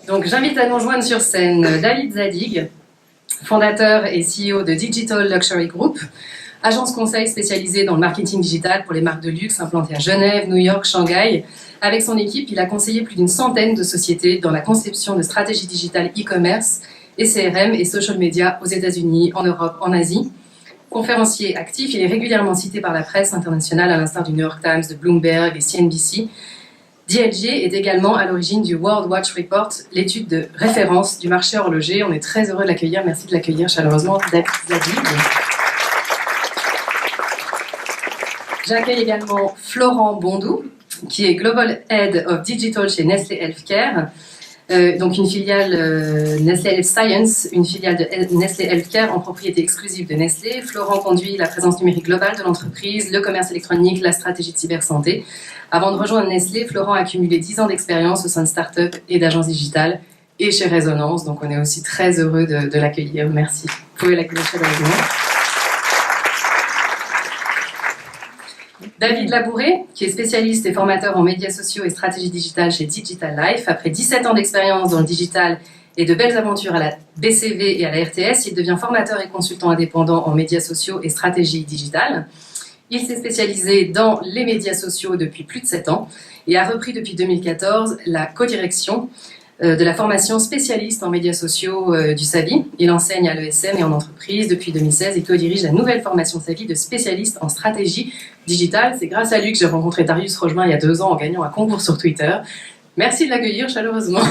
Donc j'invite à nous rejoindre sur scène David Zadig, fondateur et CEO de Digital Luxury Group, agence conseil spécialisée dans le marketing digital pour les marques de luxe implantées à Genève, New York, Shanghai. Avec son équipe, il a conseillé plus d'une centaine de sociétés dans la conception de stratégies digitales e-commerce et CRM et social media aux États-Unis, en Europe, en Asie. Conférencier actif, il est régulièrement cité par la presse internationale à l'instar du New York Times, de Bloomberg et CNBC. DLG est également à l'origine du World Watch Report, l'étude de référence du marché horloger. On est très heureux de l'accueillir. Merci de l'accueillir chaleureusement, David Zadig. J'accueille également Florent Bondou, qui est Global Head of Digital chez Nestlé Healthcare, donc une filiale Nestlé Health Science, une filiale de Nestlé Healthcare en propriété exclusive de Nestlé. Florent conduit la présence numérique globale de l'entreprise, le commerce électronique, la stratégie de cybersanté. Avant de rejoindre Nestlé, Florent a accumulé 10 ans d'expérience au sein de start-up et d'agences digitales et chez Résonance, donc on est aussi très heureux de l'accueillir. Merci. Vous pouvez l'accueillir chaleureusement. David Labouré, qui est spécialiste et formateur en médias sociaux et stratégie digitale chez Digital Life. Après 17 ans d'expérience dans le digital et de belles aventures à la BCV et à la RTS, il devient formateur et consultant indépendant en médias sociaux et stratégie digitale. Il s'est spécialisé dans les médias sociaux depuis plus de 7 ans et a repris depuis 2014 la codirection de la formation spécialiste en médias sociaux du SAVI. Il enseigne à l'ESM et en entreprise depuis 2016 et co-dirige la nouvelle formation SAVI de spécialiste en stratégie digitale. C'est grâce à lui que j'ai rencontré Darius Rogemin il y a 2 ans en gagnant un concours sur Twitter. Merci de l'accueillir chaleureusement.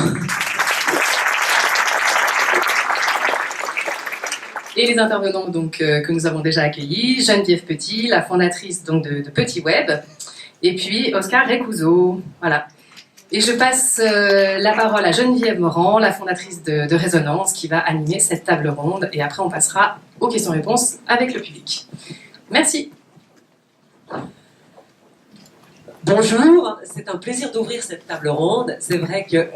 Et les intervenants donc, que nous avons déjà accueillis, Geneviève Petit, la fondatrice donc, de Petit Web, et puis Oscar Recouso. Voilà. Et je passe la parole à Geneviève Morand, la fondatrice de Résonance, qui va animer cette table ronde. Et après, on passera aux questions-réponses avec le public. Merci. Bonjour, c'est un plaisir d'ouvrir cette table ronde. C'est vrai que,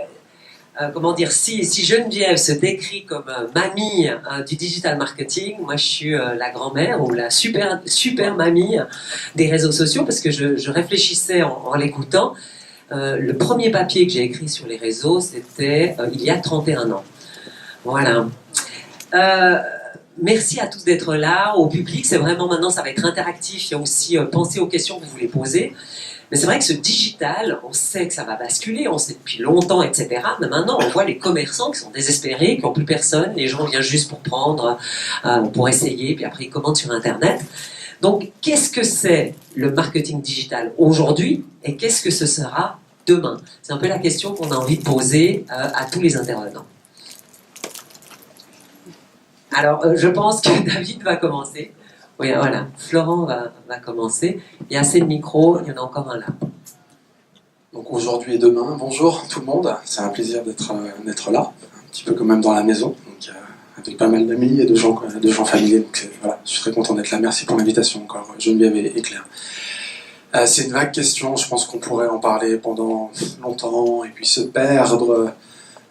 si Geneviève se décrit comme mamie du digital marketing, moi je suis la grand-mère ou la super mamie des réseaux sociaux, parce que je réfléchissais en l'écoutant. Le premier papier que j'ai écrit sur les réseaux, c'était il y a 31 ans. Voilà. Merci à tous d'être là, au public. C'est vraiment maintenant, ça va être interactif. Il y a aussi penser aux questions que vous voulez poser. Mais c'est vrai que ce digital, on sait que ça va basculer, on sait depuis longtemps, etc. Mais maintenant, on voit les commerçants qui sont désespérés, qui n'ont plus personne. Les gens viennent juste pour prendre, pour essayer, puis après ils commandent sur Internet. Donc, qu'est-ce que c'est le marketing digital aujourd'hui et qu'est-ce que ce sera demain? C'est un peu la question qu'on a envie de poser à tous les intervenants. Alors, je pense que David va commencer. Oui, voilà. Florent va commencer. Il y a assez de micros, il y en a encore un là. Donc aujourd'hui et demain, bonjour tout le monde. C'est un plaisir d'être là, un petit peu quand même dans la maison. Donc, avec pas mal d'amis et de gens familiers. Donc voilà, je suis très content d'être là. Merci pour l'invitation encore, Geneviève et Claire. C'est une vague question, je pense qu'on pourrait en parler pendant longtemps et puis se perdre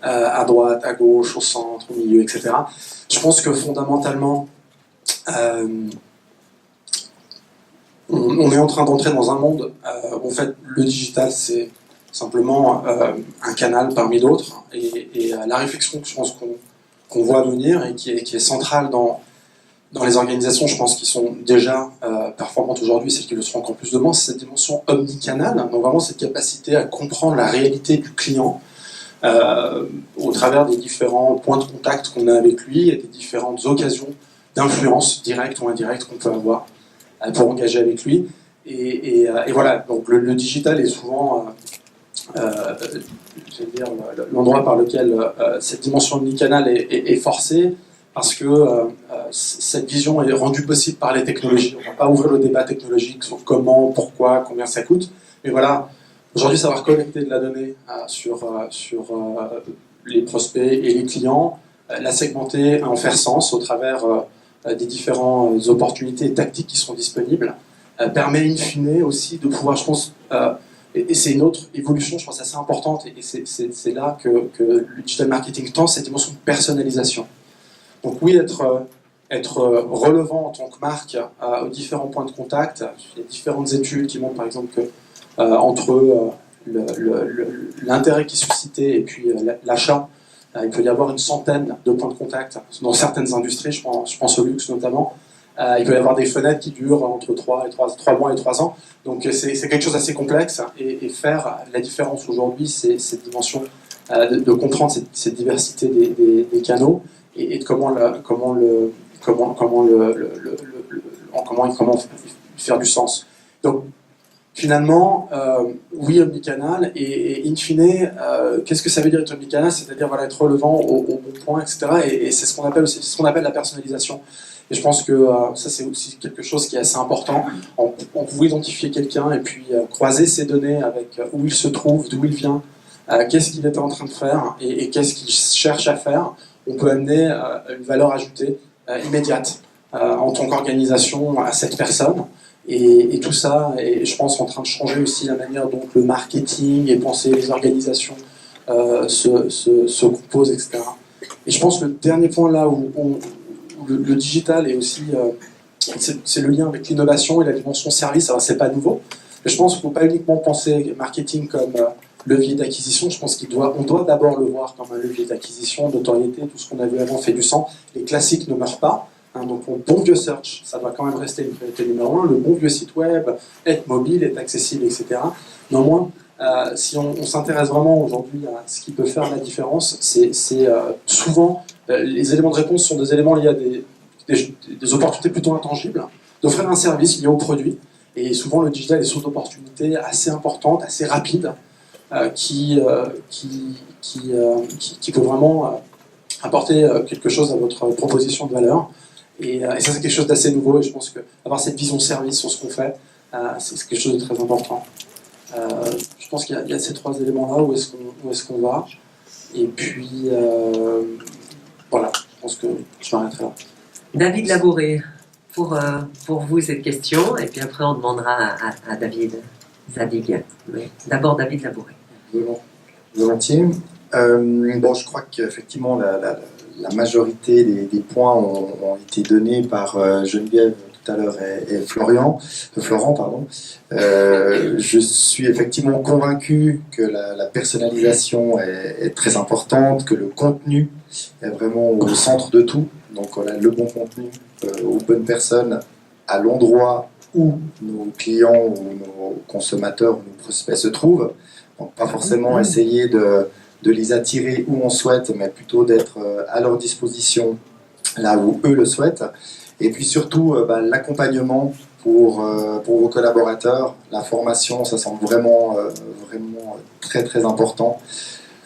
à droite, à gauche, au centre, au milieu, etc. Je pense que fondamentalement, on est en train d'entrer dans un monde où en fait le digital c'est simplement un canal parmi d'autres et la réflexion que je pense qu'on voit venir et qui est centrale dans les organisations, je pense, qui sont déjà performantes aujourd'hui, celles qui le seront encore plus demain, c'est cette dimension omnicanal, donc vraiment cette capacité à comprendre la réalité du client au travers des différents points de contact qu'on a avec lui et des différentes occasions d'influence directe ou indirecte qu'on peut avoir pour engager avec lui. Et voilà, donc le digital est souvent l'endroit par lequel cette dimension omnicanal est forcée, parce que cette vision est rendue possible par les technologies. On ne va pas ouvrir le débat technologique sur comment, pourquoi, combien ça coûte, mais voilà, aujourd'hui savoir collecter de la donnée sur les prospects et les clients, la segmenter, en faire sens au travers des différentes opportunités et tactiques qui sont disponibles, permet in fine aussi de pouvoir, je pense, et c'est une autre évolution, je pense, assez importante, et c'est là que le digital marketing tend, cette dimension de personnalisation. Donc oui, être relevant en tant que marque aux différents points de contact. Il y a différentes études qui montrent par exemple que entre l'intérêt qui est suscité et puis l'achat, Il peut y avoir une centaine de points de contact dans certaines industries, je pense au luxe notamment. Il peut y avoir des fenêtres qui durent entre 3 mois et 3 ans. Donc c'est quelque chose d'assez complexe. Et faire la différence aujourd'hui, c'est cette dimension de comprendre cette diversité des canaux et de comment faire du sens. Donc finalement, oui, omnicanal, et in fine, qu'est-ce que ça veut dire être omnicanal? C'est-à-dire voilà, être relevant au bon point, etc. Et c'est ce qu'on appelle la personnalisation. Et je pense que ça, c'est aussi quelque chose qui est assez important. On peut identifier quelqu'un et puis croiser ses données avec où il se trouve, d'où il vient, qu'est-ce qu'il était en train de faire et qu'est-ce qu'il cherche à faire. On peut amener une valeur ajoutée immédiate en tant qu'organisation à cette personne. Et tout ça est, je pense, en train de changer aussi la manière dont le marketing et penser les organisations se composent, etc. Et je pense que le dernier point là où le digital est aussi, c'est le lien avec l'innovation et la dimension service. Alors c'est pas nouveau, mais je pense qu'il ne faut pas uniquement penser marketing comme levier d'acquisition. Je pense qu'on doit d'abord le voir comme un levier d'acquisition, d'autorité. Tout ce qu'on a vu avant fait du sens. Les classiques ne meurent pas. Donc le bon vieux search, ça doit quand même rester une priorité numéro 1. Le bon vieux site web, être mobile, être accessible, etc. Néanmoins, si on s'intéresse vraiment aujourd'hui à ce qui peut faire la différence, c'est souvent les éléments de réponse sont des éléments liés à des opportunités plutôt intangibles, d'offrir un service lié au produit. Et souvent le digital est sous d'opportunités assez importantes, assez rapides, qui peut vraiment apporter quelque chose à votre proposition de valeur. Et ça, c'est quelque chose d'assez nouveau. Et je pense qu'avoir cette vision service sur ce qu'on fait, c'est quelque chose de très important. Je pense qu'il y a ces 3 éléments-là. Où est-ce qu'on va? Et puis, voilà, je pense que je m'arrêterai là. David Labouré, pour vous cette question, et puis après on demandera à David Zadig. Mais d'abord David Labouré. Volontiers. Bon, je crois qu'effectivement la majorité des points ont été donnés par Geneviève tout à l'heure et Florent. Je suis effectivement convaincu que la personnalisation est très importante, que le contenu est vraiment au centre de tout. Donc voilà, le bon contenu aux bonnes personnes à l'endroit où nos clients ou nos consommateurs ou nos prospects se trouvent. Donc pas forcément essayer de les attirer où on souhaite, mais plutôt d'être à leur disposition là où eux le souhaitent. Et puis surtout, l'accompagnement pour vos collaborateurs, la formation, ça semble vraiment très très important.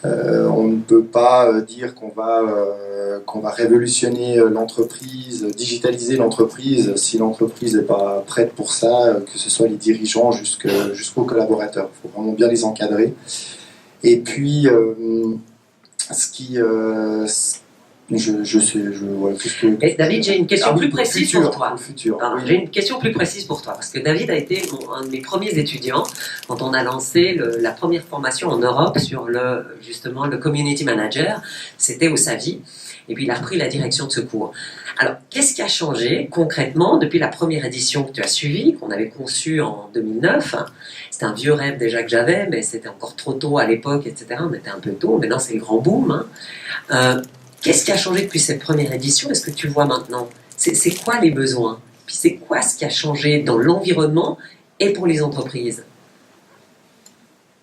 On ne peut pas dire qu'on va révolutionner l'entreprise, digitaliser l'entreprise si l'entreprise n'est pas prête pour ça, que ce soit les dirigeants jusqu'aux collaborateurs. Il faut vraiment bien les encadrer. Et puis, David, j'ai une question plus précise pour toi. Oui. J'ai une question plus précise pour toi, parce que David a été un de mes premiers étudiants quand on a lancé la première formation en Europe sur justement le community manager. C'était au SAVI, et puis il a repris la direction de ce cours. Alors, qu'est-ce qui a changé concrètement depuis la première édition que tu as suivie, qu'on avait conçue en 2009? C'était un vieux rêve déjà que j'avais, mais c'était encore trop tôt à l'époque, etc. On était un peu tôt, maintenant c'est le grand boom. Qu'est-ce qui a changé depuis cette première édition? Est-ce que tu vois maintenant? C'est quoi les besoins? Puis c'est quoi ce qui a changé dans l'environnement et pour les entreprises?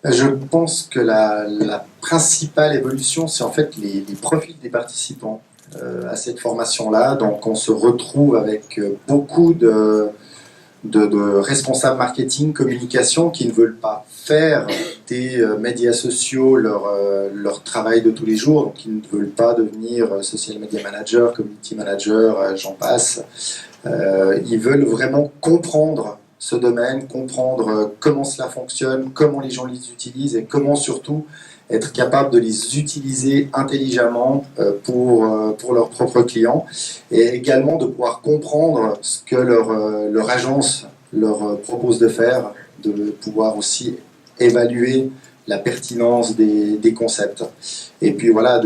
Je pense que la principale évolution, c'est en fait les profils des participants à cette formation-là. Donc on se retrouve avec beaucoup de responsables marketing, communication qui ne veulent pas faire des médias sociaux leur travail de tous les jours, donc ils ne veulent pas devenir social media manager, community manager, j'en passe. Ils veulent vraiment comprendre ce domaine, comprendre comment cela fonctionne, comment les gens les utilisent et comment surtout être capable de les utiliser intelligemment pour leurs propres clients, et également de pouvoir comprendre ce que leur agence leur propose de faire, de pouvoir aussi évaluer la pertinence des concepts. Et puis voilà,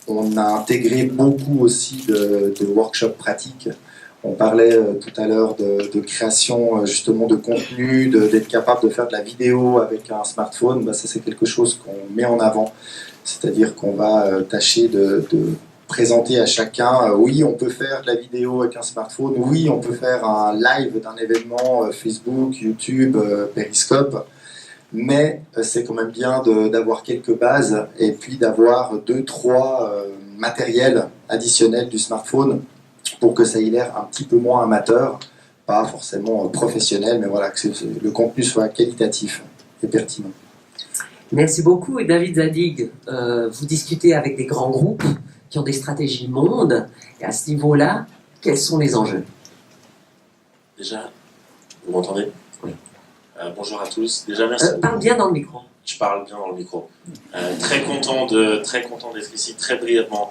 on a intégré beaucoup aussi de workshops pratiques. On parlait tout à l'heure de création justement de contenu, d'être capable de faire de la vidéo avec un smartphone. Ça c'est quelque chose qu'on met en avant. C'est-à-dire qu'on va tâcher de présenter à chacun, oui, on peut faire de la vidéo avec un smartphone, oui, on peut faire un live d'un événement Facebook, YouTube, Periscope, mais c'est quand même bien d'avoir quelques bases et puis d'avoir 2-3 matériels additionnels du smartphone pour que ça ait l'air un petit peu moins amateur, pas forcément professionnel, mais voilà, que le contenu soit qualitatif et pertinent. Merci beaucoup. Et David Zadig, vous discutez avec des grands groupes qui ont des stratégies monde. Et à ce niveau-là, quels sont les enjeux? Déjà, vous m'entendez? Oui. Bonjour à tous. Déjà, merci. Parle bien dans le micro. Je parle bien dans le micro. Très content d'être ici, très brièvement.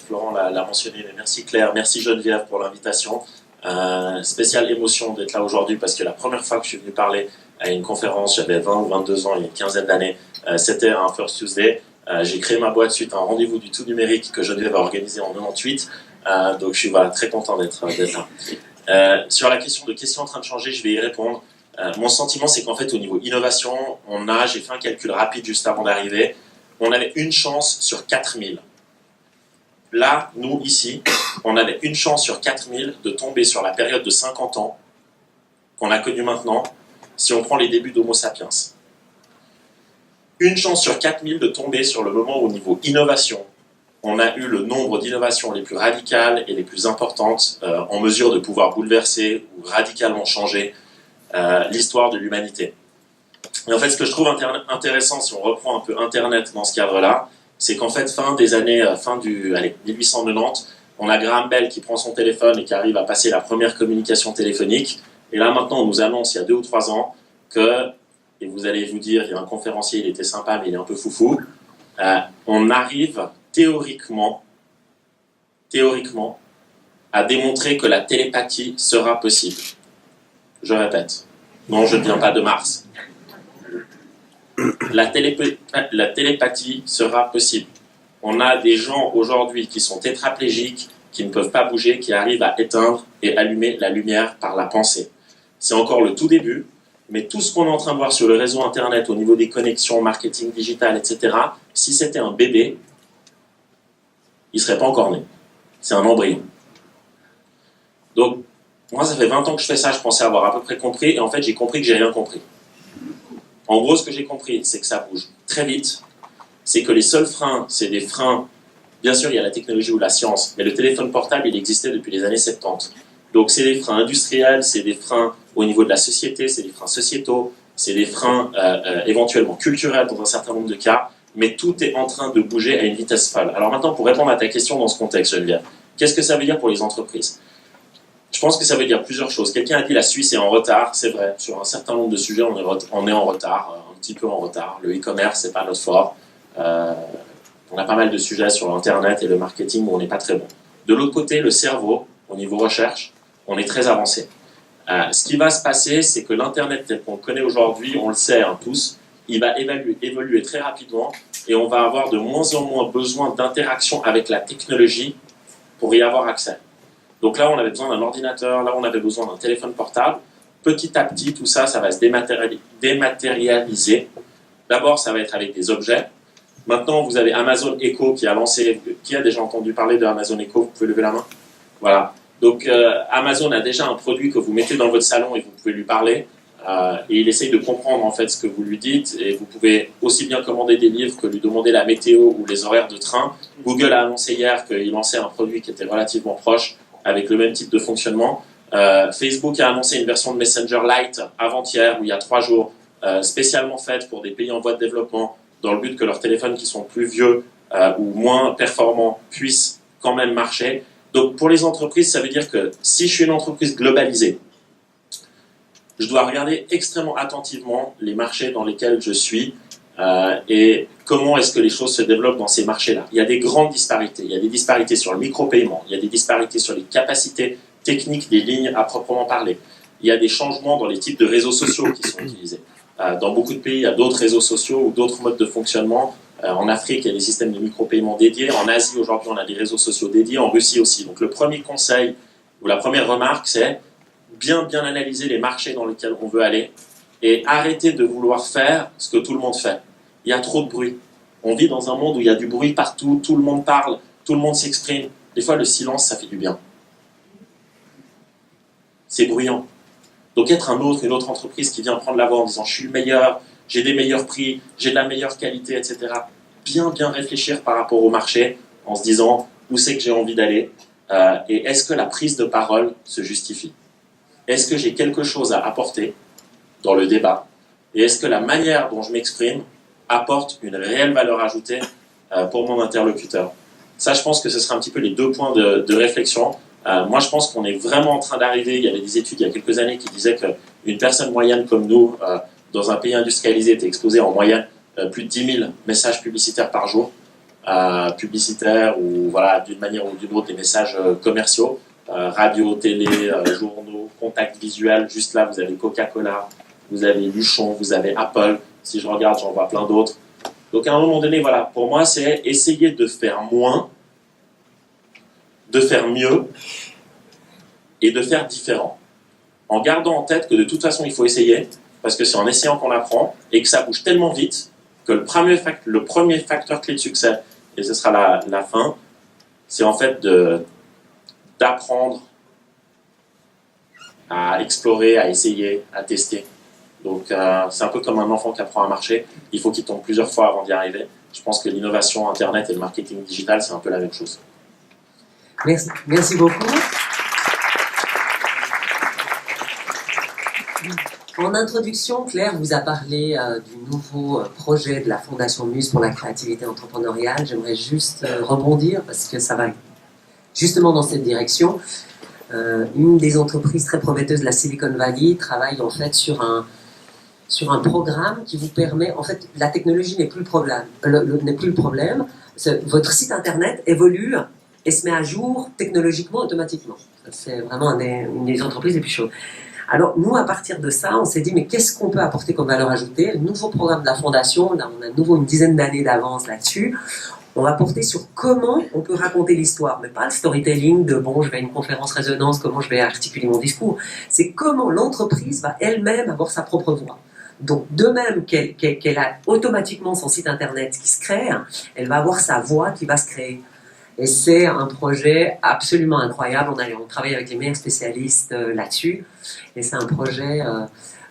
Florent l'a mentionné, mais merci Claire, merci Geneviève pour l'invitation. Spéciale émotion d'être là aujourd'hui parce que la première fois que je suis venu parler à une conférence, j'avais 20 ou 22 ans, il y a une quinzaine d'années, c'était un First Tuesday. J'ai créé ma boîte suite à un rendez-vous du tout numérique que Geneviève a organisé en 98. Donc je suis très content d'être là. Sur la question de qu'est-ce qui est en train de changer, je vais y répondre. Mon sentiment, c'est qu'en fait, au niveau innovation, j'ai fait un calcul rapide juste avant d'arriver, on avait une chance sur 4000. Là, nous, ici, on avait une chance sur 4000 de tomber sur la période de 50 ans qu'on a connue maintenant, si on prend les débuts d'Homo sapiens. Une chance sur 4000 de tomber sur le moment où, au niveau innovation, on a eu le nombre d'innovations les plus radicales et les plus importantes en mesure de pouvoir bouleverser ou radicalement changer l'histoire de l'humanité. Et en fait, ce que je trouve intéressant, si on reprend un peu Internet dans ce cadre-là, c'est qu'en fait, fin 1890, on a Graham Bell qui prend son téléphone et qui arrive à passer la première communication téléphonique. Et là, maintenant, on nous annonce, il y a 2 ou 3 ans, que, et vous allez vous dire, il y a un conférencier, il était sympa, mais il est un peu foufou, on arrive théoriquement, à démontrer que la télépathie sera possible. Je répète, non, je ne viens pas de Mars. La télépathie sera possible. On a des gens aujourd'hui qui sont tétraplégiques, qui ne peuvent pas bouger, qui arrivent à éteindre et allumer la lumière par la pensée. C'est encore le tout début, mais tout ce qu'on est en train de voir sur le réseau Internet au niveau des connexions, marketing digital, etc., si c'était un bébé, il ne serait pas encore né. C'est un embryon. Donc, moi, ça fait 20 ans que je fais ça, je pensais avoir à peu près compris, et en fait, j'ai compris que j'ai rien compris. En gros, ce que j'ai compris, c'est que ça bouge très vite, c'est que les seuls freins, c'est des freins, bien sûr, il y a la technologie ou la science, mais le téléphone portable, il existait depuis les années 70. Donc, c'est des freins industriels, c'est des freins au niveau de la société, c'est des freins sociétaux, c'est des freins éventuellement culturels dans un certain nombre de cas, mais tout est en train de bouger à une vitesse folle. Alors maintenant, pour répondre à ta question dans ce contexte, Geneviève, qu'est-ce que ça veut dire pour les entreprises ? Je pense que ça veut dire plusieurs choses. Quelqu'un a dit la Suisse est en retard, c'est vrai. Sur un certain nombre de sujets, on est en retard, un petit peu en retard. Le e-commerce, c'est pas notre fort. On a pas mal de sujets sur Internet et le marketing où on n'est pas très bon. De l'autre côté, le cerveau, au niveau recherche, on est très avancé. Ce qui va se passer, c'est que l'Internet tel qu'on le connaît aujourd'hui, on le sait tous, il va évoluer très rapidement et on va avoir de moins en moins besoin d'interaction avec la technologie pour y avoir accès. Donc là, on avait besoin d'un ordinateur, là, on avait besoin d'un téléphone portable. Petit à petit, tout ça, ça va se dématérialiser. D'abord, ça va être avec des objets. Maintenant, vous avez Amazon Echo qui a lancé... Qui a déjà entendu parler de Amazon Echo? Vous pouvez lever la main. Voilà. Donc, Amazon a déjà un produit que vous mettez dans votre salon et vous pouvez lui parler. Et il essaye de comprendre, en fait, ce que vous lui dites. Et vous pouvez aussi bien commander des livres que lui demander la météo ou les horaires de train. Google a annoncé hier qu'il lançait un produit qui était relativement proche, avec le même type de fonctionnement. Facebook a annoncé une version de Messenger Lite avant-hier, ou il y a 3 jours, spécialement faite pour des pays en voie de développement, dans le but que leurs téléphones qui sont plus vieux ou moins performants puissent quand même marcher. Donc pour les entreprises, ça veut dire que si je suis une entreprise globalisée, je dois regarder extrêmement attentivement les marchés dans lesquels je suis et comment est-ce que les choses se développent dans ces marchés-là. Il y a des grandes disparités. Il y a des disparités sur le micro-paiement. Il y a des disparités sur les capacités techniques des lignes à proprement parler. Il y a des changements dans les types de réseaux sociaux qui sont utilisés. Dans beaucoup de pays, il y a d'autres réseaux sociaux ou d'autres modes de fonctionnement. En Afrique, il y a des systèmes de micro-paiement dédiés. En Asie, aujourd'hui, on a des réseaux sociaux dédiés. En Russie aussi. Donc le premier conseil où la première remarque, c'est bien analyser les marchés dans lesquels on veut aller et arrêter de vouloir faire ce que tout le monde fait. Il y a trop de bruit. On vit dans un monde où il y a du bruit partout, tout le monde parle, tout le monde s'exprime. Des fois, le silence, ça fait du bien. C'est bruyant. Donc être une autre entreprise qui vient prendre la voix en disant « je suis le meilleur, j'ai des meilleurs prix, j'ai de la meilleure qualité, etc. » Bien réfléchir par rapport au marché en se disant « où c'est que j'ai envie d'aller et est-ce que la prise de parole se justifie ? Est-ce que j'ai quelque chose à apporter dans le débat ? Et est-ce que la manière dont je m'exprime apporte une réelle valeur ajoutée pour mon interlocuteur ? » Ça, je pense que ce sera un petit peu les 2 points de réflexion. Moi, je pense qu'on est vraiment en train d'arriver. Il y avait des études il y a quelques années qui disaient qu'une personne moyenne comme nous, dans un pays industrialisé, était exposée en moyenne plus de 10 000 messages publicitaires par jour, publicitaires ou voilà, d'une manière ou d'une autre, des messages commerciaux, radio, télé, journaux, contacts visuels. Juste là, vous avez Coca-Cola, vous avez Luchon, vous avez Apple. Si je regarde, j'en vois plein d'autres. Donc, à un moment donné, voilà, pour moi, c'est essayer de faire moins, de faire mieux et de faire différent. En gardant en tête que de toute façon, il faut essayer, parce que c'est en essayant qu'on apprend et que ça bouge tellement vite que le premier facteur clé de succès, et ce sera la fin, c'est en fait d'apprendre à explorer, à essayer, à tester. Donc, c'est un peu comme un enfant qui apprend à marcher. Il faut qu'il tombe plusieurs fois avant d'y arriver. Je pense que l'innovation Internet et le marketing digital, c'est un peu la même chose. Merci beaucoup. En introduction, Claire vous a parlé du nouveau projet de la Fondation Muse pour la créativité entrepreneuriale. J'aimerais juste rebondir parce que ça va justement dans cette direction. Une des entreprises très prometteuses de la Silicon Valley travaille en fait sur un programme qui vous permet, en fait, la technologie n'est plus le problème. Votre site internet évolue et se met à jour technologiquement, automatiquement. C'est vraiment une des entreprises les plus chaudes. Alors, nous, à partir de ça, on s'est dit, mais qu'est-ce qu'on peut apporter comme valeur ajoutée ? Le nouveau programme de la Fondation, on a de nouveau une dizaine d'années d'avance là-dessus. On va porter sur comment on peut raconter l'histoire, mais pas le storytelling de, bon, je vais à une conférence résonance, comment je vais articuler mon discours. C'est comment l'entreprise va elle-même avoir sa propre voix. Donc, de même qu'elle a automatiquement son site internet qui se crée, elle va avoir sa voix qui va se créer. Et c'est un projet absolument incroyable. On travaille avec les meilleurs spécialistes là-dessus. Et c'est un projet,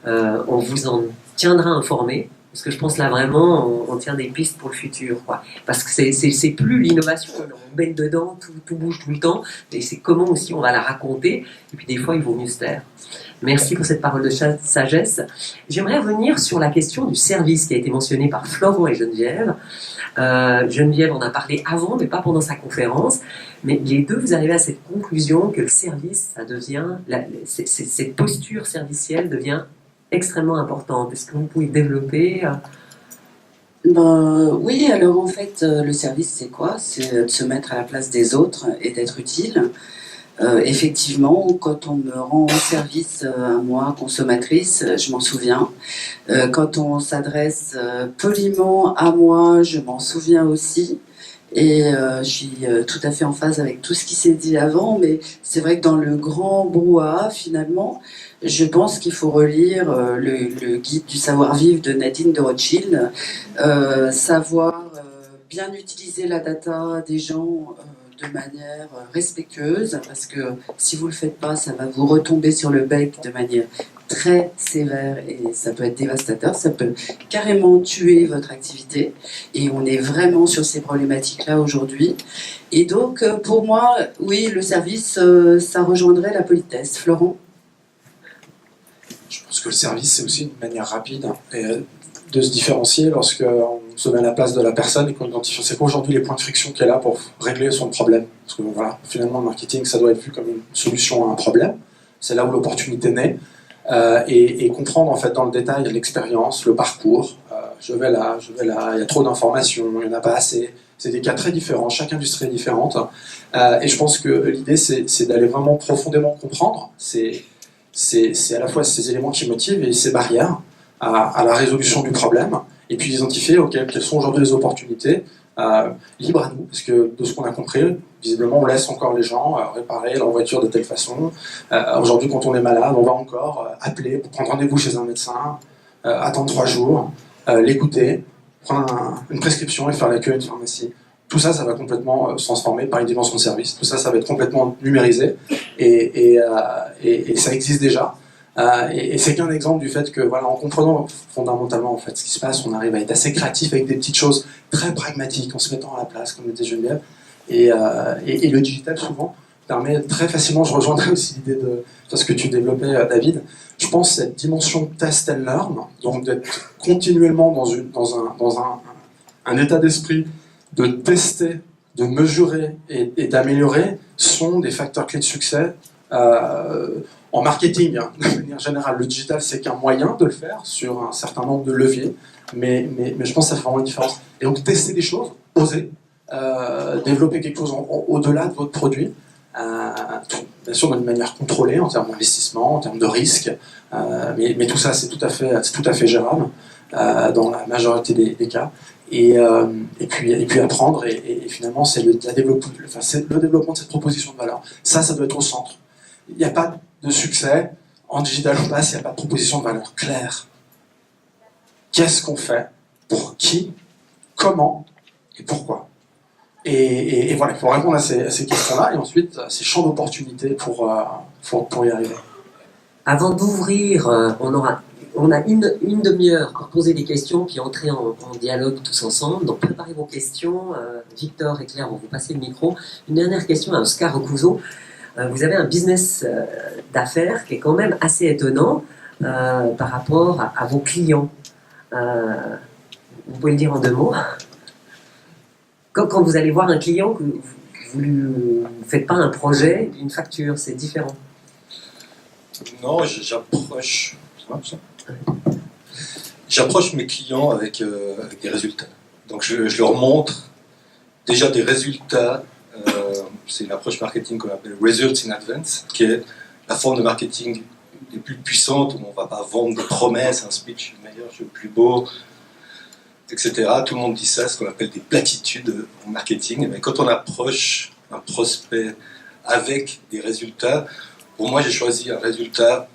on vous en tiendra informé. Parce que je pense là vraiment, on tient des pistes pour le futur, quoi. Parce que c'est plus l'innovation, on baigne dedans, tout bouge tout le temps. Et c'est comment aussi on va la raconter. Et puis des fois, il vaut mieux se taire. Merci pour cette parole de sagesse. J'aimerais revenir sur la question du service qui a été mentionnée par Florent et Geneviève. Geneviève en a parlé avant, mais pas pendant sa conférence. Mais les deux, vous arrivez à cette conclusion que le service, ça devient, cette posture servicielle devient extrêmement importante. Est-ce que vous pouvez développer Oui, alors en fait, le service, c'est quoi ? C'est de se mettre à la place des autres et d'être utile. Effectivement, quand on me rend service à moi, consommatrice, je m'en souviens. Quand on s'adresse poliment à moi, je m'en souviens aussi. Et je suis tout à fait en phase avec tout ce qui s'est dit avant, mais c'est vrai que dans le grand brouhaha, finalement, je pense qu'il faut relire le guide du savoir-vivre de Nadine de Rothschild, savoir bien utiliser la data des gens de manière respectueuse, parce que si vous le faites pas, ça va vous retomber sur le bec de manière très sévère et ça peut être dévastateur, ça peut carrément tuer votre activité et on est vraiment sur ces problématiques-là aujourd'hui. Et donc, pour moi, oui, le service, ça rejoindrait la politesse. Florent ? Je pense que le service, c'est aussi une manière rapide de se différencier lorsqu'on se met à la place de la personne et qu'on identifie. C'est quoi aujourd'hui les points de friction qu'elle a pour régler son problème. Parce que voilà, finalement, le marketing, ça doit être vu comme une solution à un problème. C'est là où l'opportunité naît. Et comprendre en fait dans le détail l'expérience, le parcours. Je vais là, il y a trop d'informations, il n'y en a pas assez. C'est des cas très différents, chaque industrie est différente. Et je pense que l'idée, c'est d'aller vraiment profondément comprendre. C'est à la fois ces éléments qui motivent et ces barrières à la résolution du problème, et puis identifier quelles sont aujourd'hui les opportunités libre à nous, parce que de ce qu'on a compris, visiblement, on laisse encore les gens réparer leur voiture de telle façon. Aujourd'hui, quand on est malade, on va encore appeler pour prendre rendez-vous chez un médecin, attendre 3 jours, l'écouter, prendre une prescription et faire la queue à une pharmacie. Tout ça, ça va complètement se transformer par une dimension de service. Tout ça, ça va être complètement numérisé et ça existe déjà. Et c'est qu'un exemple du fait que, voilà, en comprenant fondamentalement en fait ce qui se passe, on arrive à être assez créatif avec des petites choses très pragmatiques, en se mettant à la place, comme le disait Geneviève. Et le digital, souvent, permet très facilement, je rejoindrai aussi l'idée de ce que tu développais, David, je pense cette dimension test and learn, donc d'être continuellement dans un état d'esprit de tester, de mesurer et d'améliorer, sont des facteurs clés de succès en marketing, hein, de manière générale. Le digital, c'est qu'un moyen de le faire sur un certain nombre de leviers, mais je pense que ça fait vraiment une différence. Et donc, tester des choses, oser, développer quelque chose au-delà de votre produit, bien sûr d'une manière contrôlée en termes d'investissement, en termes de risque, mais tout ça, c'est tout à fait gérable dans la majorité des cas. Et puis apprendre, et finalement, c'est le développement de cette proposition de valeur. Ça doit être au centre. Il n'y a pas de succès en digital ou pas s'il n'y a pas de proposition de valeur claire. Qu'est-ce qu'on fait? Pour qui? Comment? Et pourquoi? Et voilà, il faut répondre à ces questions-là, et ensuite, ces champs d'opportunités pour y arriver. Avant d'ouvrir, on a une demi-heure pour poser des questions, puis entrer en dialogue tous ensemble. Donc préparez vos questions. Victor et Claire vont vous passer le micro. Une dernière question à Oscar Roccuzzo. Vous avez un business d'affaires qui est quand même assez étonnant par rapport à vos clients. Vous pouvez le dire en 2 mots? Quand vous allez voir un client, vous ne faites pas un projet, une facture, c'est différent. Non, j'approche mes clients avec des résultats. Donc je leur montre déjà des résultats. C'est une approche marketing qu'on appelle Results in Advance, qui est la forme de marketing les plus puissantes, où on ne va pas vendre des promesses, un speech le meilleur, le plus beau, etc. Tout le monde dit ça, ce qu'on appelle des platitudes en marketing. Mais quand on approche un prospect avec des résultats, pour moi j'ai choisi un résultat.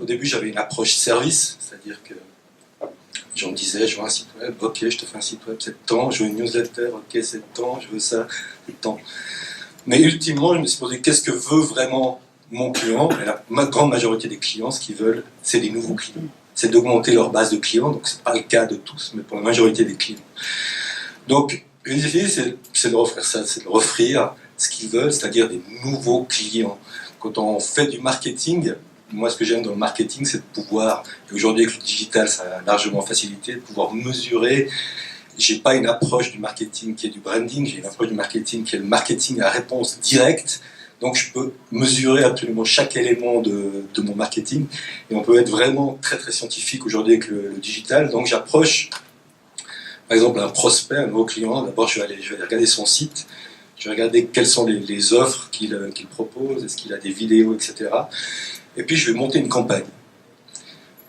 Au début j'avais une approche service, c'est-à-dire que j'en disais, je veux un site web, ok, je te fais un site web, c'est tant, je veux une newsletter, ok, c'est tant, je veux ça, c'est tant. Mais ultimement, je me suis posé, qu'est-ce que veut vraiment mon client? Et la grande majorité des clients, ce qu'ils veulent, c'est des nouveaux clients. C'est d'augmenter leur base de clients, donc c'est pas le cas de tous, mais pour la majorité des clients. Donc, l'idée, c'est de leur offrir ça, c'est de leur offrir ce qu'ils veulent, c'est-à-dire des nouveaux clients. Quand on fait du marketing, moi, ce que j'aime dans le marketing, c'est de pouvoir, et aujourd'hui avec le digital, ça a largement facilité, de pouvoir mesurer. J'ai pas une approche du marketing qui est du branding, j'ai une approche du marketing qui est le marketing à réponse directe. Donc je peux mesurer absolument chaque élément de mon marketing, et on peut être vraiment très très scientifique aujourd'hui avec le digital. Donc j'approche, par exemple, un prospect, un nouveau client. D'abord je vais aller regarder son site, je vais regarder quelles sont les offres qu'il propose, est-ce qu'il a des vidéos, etc. Et puis je vais monter une campagne.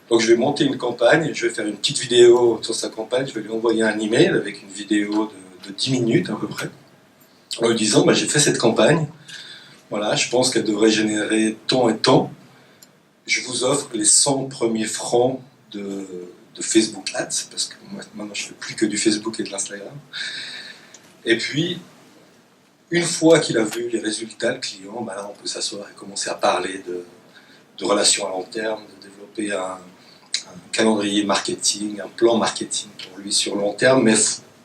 Donc je vais monter une campagne, je vais faire une petite vidéo sur sa campagne, je vais lui envoyer un email avec une vidéo de 10 minutes à peu près, en lui disant, j'ai fait cette campagne, voilà, je pense qu'elle devrait générer tant et tant, je vous offre les 100 premiers francs de Facebook Ads, parce que moi, maintenant je ne fais plus que du Facebook et de l'Instagram. Et puis, une fois qu'il a vu les résultats, le client, là, on peut s'asseoir et commencer à parler de relations à long terme, de développer un calendrier marketing, un plan marketing pour lui sur long terme. Mais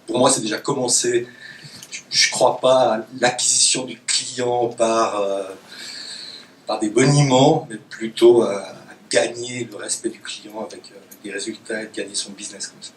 pour moi, c'est déjà commencé. Je ne crois pas à l'acquisition du client par des boniments, mais plutôt à gagner le respect du client avec des résultats et de gagner son business comme ça.